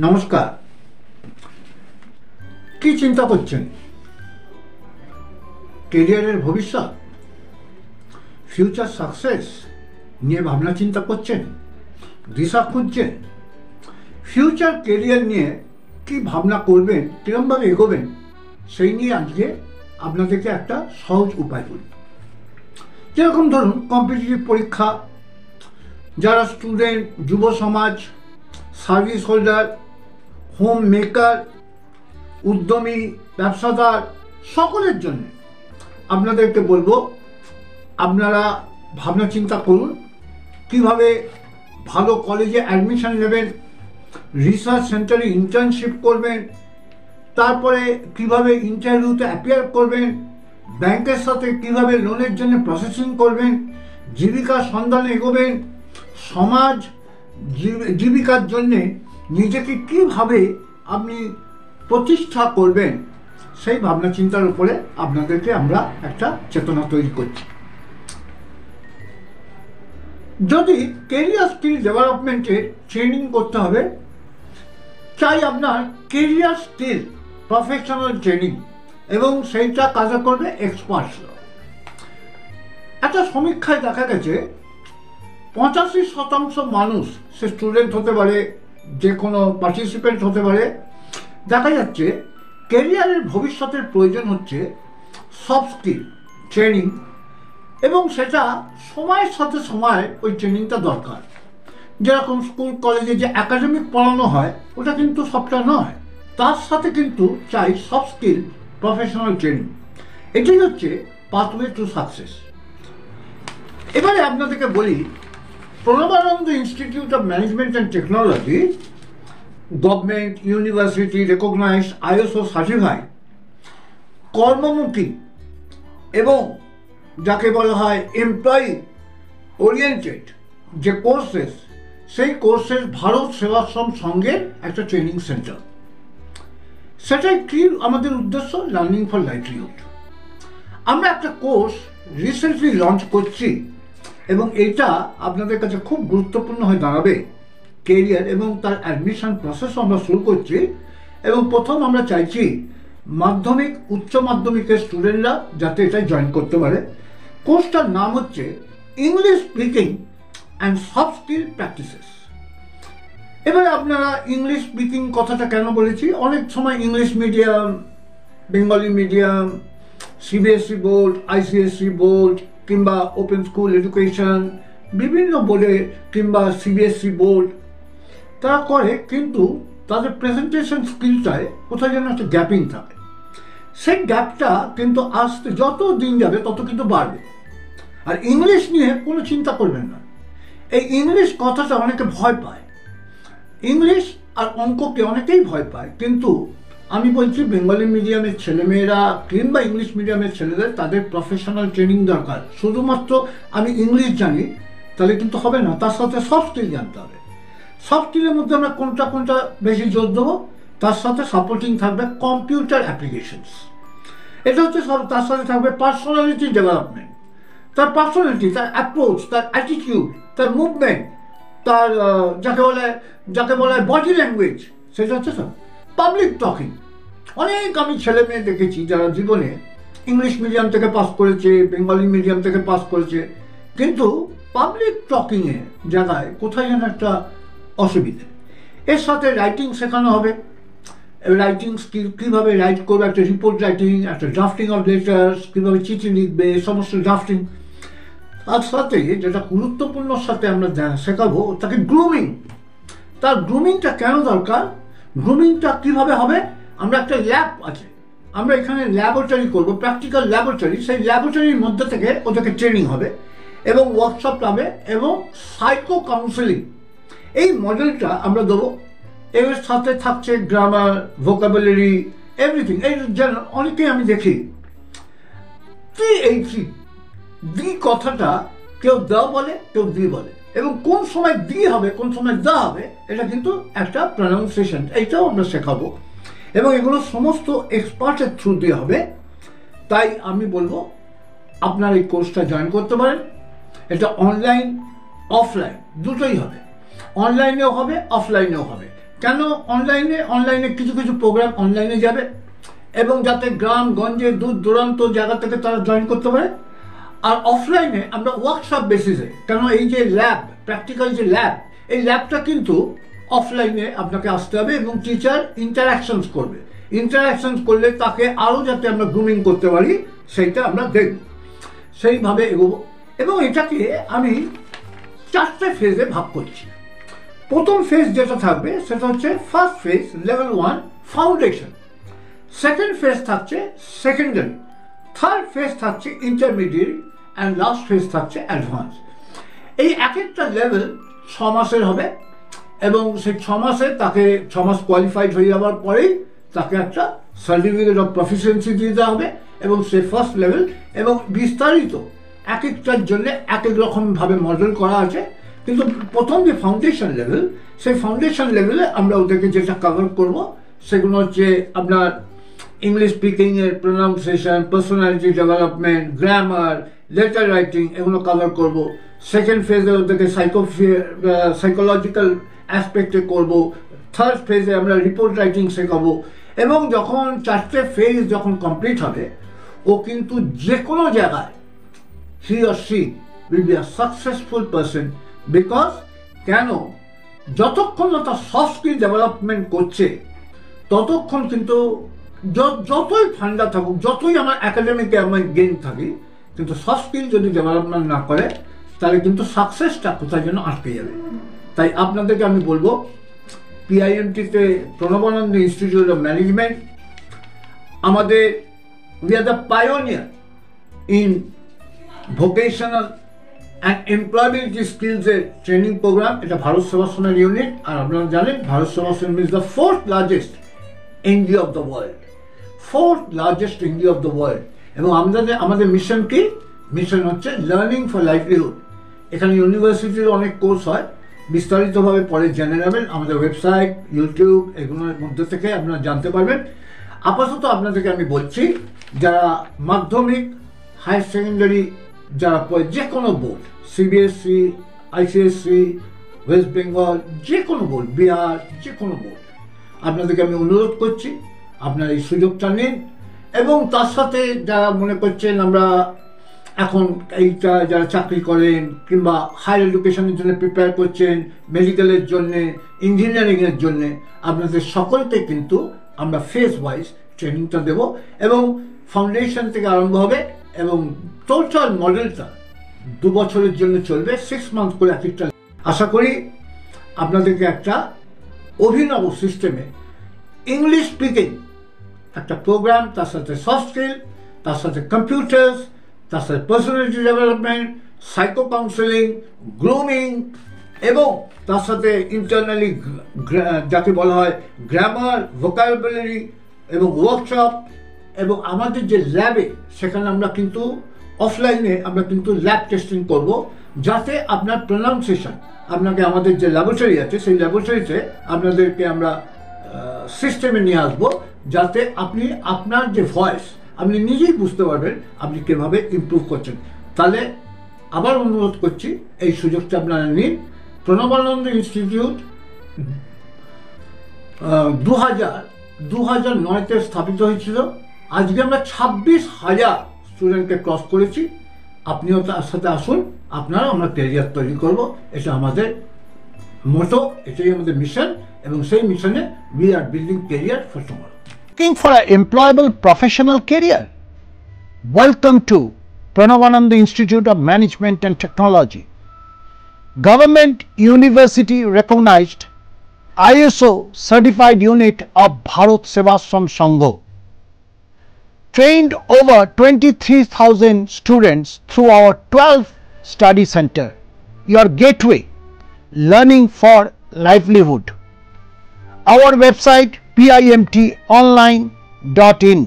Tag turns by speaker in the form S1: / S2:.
S1: নমস্কার। কি চিন্তা করছেন? কেরিয়ারের ভবিষ্যৎ, ফিউচার সাকসেস নিয়ে ভাবনা চিন্তা করছেন, দিশা খুঁজছেন? ফিউচার কেরিয়ার নিয়ে কি ভাবনা করবেন, কিরমভাবে এগোবেন, সেই নিয়ে আজকে আপনাদেরকে একটা সহজ উপায় বলি। যেরকম ধরুন, কম্পিটিটিভ পরীক্ষা, যারা স্টুডেন্ট, যুব সমাজ, সার্ভিস হোল্ডার, হোম মেকার, উদ্যমী, ব্যবসাদার, সকলের জন্য আপনাদেরকে বলবো, আপনারা ভাবনা চিন্তা করুন কিভাবে ভালো কলেজে অ্যাডমিশন নেবেন, রিসার্চ সেন্টারে ইন্টার্নশিপ করবেন, তারপরে কিভাবে ইন্টারভিউতে অ্যাপিয়ার করবেন, ব্যাংকের সাথে কিভাবে লোনের জন্য প্রসেসিং করবেন, জীবিকার সন্ধানে এগোবেন, সমাজ জীবিকার জন্যে নিজেকে কিভাবে আপনি প্রতিষ্ঠা করবেন, সেই ভাবনা চিন্তার উপরে আপনাদেরকে আমরা একটা চেতনা তৈরি করছি। যদি কেরিয়ার স্কিল ডেভেলপমেন্টের ট্রেনিং করতে হবে, চাই আপনার কেরিয়ার স্কিল প্রফেশনাল ট্রেনিং, এবং সেইটা কাজে করবে এক্সপার্টসরা। একটা সমীক্ষায় দেখা গেছে 85% মানুষ, সে স্টুডেন্ট হতে পারে, যে কোনো পার্টিসিপেন্ট হতে পারে, দেখা যাচ্ছে কেরিয়ারের ভবিষ্যতের প্রয়োজন হচ্ছে সফট স্কিল ট্রেনিং, এবং সেটা সময়ের সাথে সময় ওই ট্রেনিংটা দরকার। যেরকম স্কুল কলেজে যে একাডেমিক পড়ানো হয়, ওটা কিন্তু সবটা নয়, তার সাথে কিন্তু চাই সফট স্কিল প্রফেশনাল ট্রেনিং। এটাই হচ্ছে পাথওয়ে টু সাকসেস। এবারে আপনাদেরকে বলি, Pranavananda institute of management and technology, government, university recognised, ISO certified, কর্মমুখী এবং যাকে বলা হয় এমপ্লয়ি ওরিয়েন্টেড যে কোর্সেস, সেই কোর্সেস ভারত সেবাশ্রম সঙ্গে একটা ট্রেনিং সেন্টার। সেটাই কি আমাদের উদ্দেশ্য, লার্নিং ফর লাইভলিহুড। আমরা একটা কোর্স রিসেন্টলি লঞ্চ করছি, এবং এটা আপনাদের কাছে খুব গুরুত্বপূর্ণ হয়ে দাঁড়াবে। কেরিয়ার এবং তার অ্যাডমিশন প্রসেস আমরা শুরু করছি, এবং প্রথম আমরা চাইছি মাধ্যমিক, উচ্চ মাধ্যমিকের স্টুডেন্টরা যাতে এটা জয়েন করতে পারে। কোর্সটার নাম হচ্ছে English speaking and soft skill practices. এবারে আপনারা ইংলিশ স্পিকিং কথাটা কেন বলেছি, অনেক সময় English medium, Bengali medium, CBSE board, ICSE board, কিংবা ওপেন স্কুল এডুকেশন, বিভিন্ন বোর্ডে, কিংবা CBSE বোর্ড তারা করে, কিন্তু তাদের প্রেজেন্টেশন স্কিলটায় কোথায় যেন একটা গ্যাপিং থাকে। সেই গ্যাপটা কিন্তু আসতে যত দিন যাবে তত কিন্তু বাড়বে। আর ইংলিশ নিয়ে কোনো চিন্তা করবেন না। এই ইংলিশ কথাটা অনেকে ভয় পায়, ইংলিশ আর অঙ্ককে অনেকেই ভয় পায়, কিন্তু আমি বলছি বেঙ্গলি মিডিয়ামের ছেলেমেয়েরা কিংবা ইংলিশ মিডিয়ামের ছেলেদের, তাদের প্রফেশনাল ট্রেনিং দরকার। শুধুমাত্র আমি ইংলিশ জানি তাহলে কিন্তু হবে না, তার সাথে সফট স্কিল জানতে হবে। সফট স্কিলের মধ্যে আমরা কোনটা কোনটা বেশি জোর দেবো, তার সাথে সাপোর্টিং থাকবে কম্পিউটার অ্যাপ্লিকেশনস। এটা হচ্ছে সব, তার সাথে থাকবে পার্সোনালিটি ডেভেলপমেন্ট, তার পার্সোনালিটি, তার অ্যাপ্রোচ, তার অ্যাটিটিউড, তার মুভমেন্ট, তার যাকে বলা হয় বডি ল্যাঙ্গুয়েজ, সেটা হচ্ছে সব পাবলিক টকিং। অনেক আমি ছেলে মেয়ে দেখেছি যারা জীবনে ইংলিশ মিডিয়াম থেকে পাস করেছে, বেঙ্গলি মিডিয়াম থেকে পাস করেছে, কিন্তু পাবলিক টকিংয়ে জায়গায় কোথায় যেন একটা অসুবিধে। এর সাথে রাইটিং শেখানো হবে, রাইটিং স্কিল, কীভাবে রাইট করবে, একটা রিপোর্ট রাইটিং, একটা ড্রাফটিং অফ লেটার্স, কীভাবে চিঠি লিখবে, সমস্ত ড্রাফটিং। তার সাথে যেটা গুরুত্বপূর্ণ সাথে আমরা শেখাবো তাকে গ্রুমিং। তার গ্রুমিংটা কেন দরকার, গ্রুমিংটা কীভাবে হবে, আমরা একটা ল্যাব আছে, আমরা এখানে ল্যাবরেটরি করব, প্র্যাকটিক্যাল ল্যাবরেটরি। সেই ল্যাবরেটরির মধ্যে থেকে ওদেরকে ট্রেনিং হবে এবং ওয়ার্কশপ পাবে, এবং সাইকো কাউন্সেলিং, এই মডেলটা আমরা দেবো। এর সাথে থাকছে গ্রামার, ভোকাবুলারি, এভরিথিং। এই যেন অনেকেই আমি দেখি দি কথাটা কেউ দ বলে, কেউ দি বলে, এবং কোন সময় দি হবে, কোন সময় দা হবে, এটা কিন্তু একটা প্রনাউন্সিয়েশন, এইটাও আমরা শেখাবো, এবং এগুলো সমস্ত এক্সপার্টের থ্রু দিয়ে হবে। তাই আমি বলবো আপনার এই কোর্সটা জয়েন করতে পারেন। এটা অনলাইন অফলাইন দুটোই হবে, অনলাইনেও হবে, অফলাইনেও হবে। কেন অনলাইনে কিছু কিছু প্রোগ্রাম অনলাইনে যাবে এবং যাতে গ্রাম গঞ্জে দূর দূরান্ত জায়গা থেকে তারা জয়েন করতে পারে। আর অফলাইনে আমরা ওয়ার্কশপ বেসিসে, কেন এই যে ল্যাব, প্র্যাকটিক্যাল যে ল্যাব, এই ল্যাবটা কিন্তু অফলাইনে আপনাকে আসতে হবে এবং টিচার ইন্টারাকশনস করবে। ইন্টারাকশনস করলে তাকে আরও যাতে আমরা গ্রুমিং করতে পারি সেইটা আমরা দেখব, সেইভাবে এগোবো। এবং এটাকে আমি 4টে ফেজে ভাগ করছি। প্রথম ফেজ যেটা থাকবে সেটা হচ্ছে first phase, level 1 foundation. Second phase থাকছে সেকেন্ডারি, থার্ড ফেজ থাকছে ইন্টারমিডিয়েট, অ্যান্ড লাস্ট ফেজ থাকছে অ্যাডভান্স। এই এক একটা লেভেল 6 মাসের হবে এবং সেই 6 মাসে তাকে 6 মাস কোয়ালিফাইড হয়ে যাওয়ার পরেই তাকে একটা সার্টিফিকেট অফ প্রফিসিয়েন্সি দিয়ে দেওয়া হবে এবং সে ফার্স্ট লেভেল। এবং বিস্তারিত এক একটার জন্য এক এক রকমভাবে মডেল করা আছে, কিন্তু প্রথম যে ফাউন্ডেশন লেভেল, সেই ফাউন্ডেশন লেভেলে আমরা ওদেরকে যেটা কভার করব সেগুলো হচ্ছে আপনার ইংলিশ স্পিকিংয়ের pronunciation, personality development, grammar, letter writing, এগুলো কভার করব। সেকেন্ড ফেজে ওদেরকে সাইকোলজিক্যাল অ্যাসপেক্টে করব। থার্ড ফেজে আমরা রিপোর্ট রাইটিং শেখাবো। এবং যখন 4টে ফেজ যখন কমপ্লিট হবে, ও কিন্তু যে কোনো জায়গায় he or she will be a successful person, because কেন, যতক্ষণ না তার সফট স্কিল ডেভেলপমেন্ট করছে ততক্ষণ কিন্তু যতই ফান্ডা থাকুক, যতই আমার একাডেমিকে আমার গেইন থাকি, কিন্তু সফট স্কিল যদি ডেভেলপমেন্ট না করে তাহলে কিন্তু সাকসেসটা কোথায় যেন আটকে যাবে। তাই আপনাদেরকে আমি বলবো, PIMTতে প্রণবানন্দ ইনস্টিটিউট অফ ম্যানেজমেন্ট আমাদের we are the pioneer in vocational and employability skills এর ট্রেনিং প্রোগ্রাম। এটা ভারত সেবাশ্রমের ইউনিট। আর আপনারা জানেন Bharat Sevashram is the 4th largest NGO of the world, 4th largest NGO of the world. এবং আমাদের মিশন কি? মিশন হচ্ছে learning for livelihood. এখানে ইউনিভার্সিটির অনেক কোর্স হয়, বিস্তারিতভাবে পরে জেনে নেবেন আমাদের ওয়েবসাইট, ইউটিউব, এগুলোর মধ্যে থেকে আপনারা জানতে পারবেন। আপাতত আপনাদেরকে আমি বলছি, যারা মাধ্যমিক, হায়ার সেকেন্ডারি, যারা যে কোনো board, CBSE, ICSE, West Bengal, যে কোনো বোর্ড, বিহার, যে কোনো বোর্ড, আপনাদেরকে আমি অনুরোধ করছি আপনারা এই সুযোগটা নিন। এবং তার সাথে যারা মনে করছেন আমরা এখন এইটা যারা চাকরি করেন কিংবা হায়ার এডুকেশনের জন্য প্রিপেয়ার করছেন, মেডিকেলের জন্যে, ইঞ্জিনিয়ারিংয়ের জন্যে, আপনাদের সকলকে কিন্তু আমরা ফেজ ওয়াইজ ট্রেনিংটা দেব এবং ফাউন্ডেশন থেকে আরম্ভ হবে এবং টোটাল মডেলটা 2 বছরের জন্য চলবে, 6 মান্থ করে এক একটা। আশা করি আপনাদেরকে একটা অভিনব সিস্টেমে ইংলিশ স্পিকিং একটা প্রোগ্রাম, তার সাথে সফট স্কিল, তার সাথে কম্পিউটার্স, তার সাথে personality development, psycho counselling, grooming এবং তার সাথে ইন্টারনালি যাকে বলা হয় গ্রামার, ভোকাবুলারি এবং ওয়ার্কশপ। এবং আমাদের যে ল্যাবে, সেখানে আমরা কিন্তু অফলাইনে আমরা কিন্তু ল্যাব টেস্টিং করব, যাতে আপনার প্রোনাউন্সিয়েশন, আপনাকে আমাদের যে ল্যাবরেটরি আছে সেই ল্যাবরেটরিতে আপনাদেরকে আমরা সিস্টেমে নিয়ে আসবো, যাতে আপনি আপনার যে ভয়েস আপনি নিজেই বুঝতে পারবেন আপনি কীভাবে ইমপ্রুভ করছেন। তাহলে আবার অনুরোধ করছি এই সুযোগটা আপনারা নিন। প্রণবানন্দ ইনস্টিটিউট 2009-তে স্থাপিত হয়েছিল। আজকে আমরা 26,000 স্টুডেন্টকে ক্রস করেছি। আপনিও তার সাথে আসুন, আপনারা আমরা ক্যারিয়ার তৈরি করব, এটা আমাদের মোটো, এটাই আমাদের মিশন এবং সেই মিশনে we are building career for tomorrow.
S2: Looking for an employable professional career? Welcome to Pranavananda Institute of Management and Technology, Government University recognized ISO certified unit of Bharat Sevashram Sangha. Trained over 23,000 students through our 12 study center, your gateway learning for livelihood. Our website PIMTonline.in.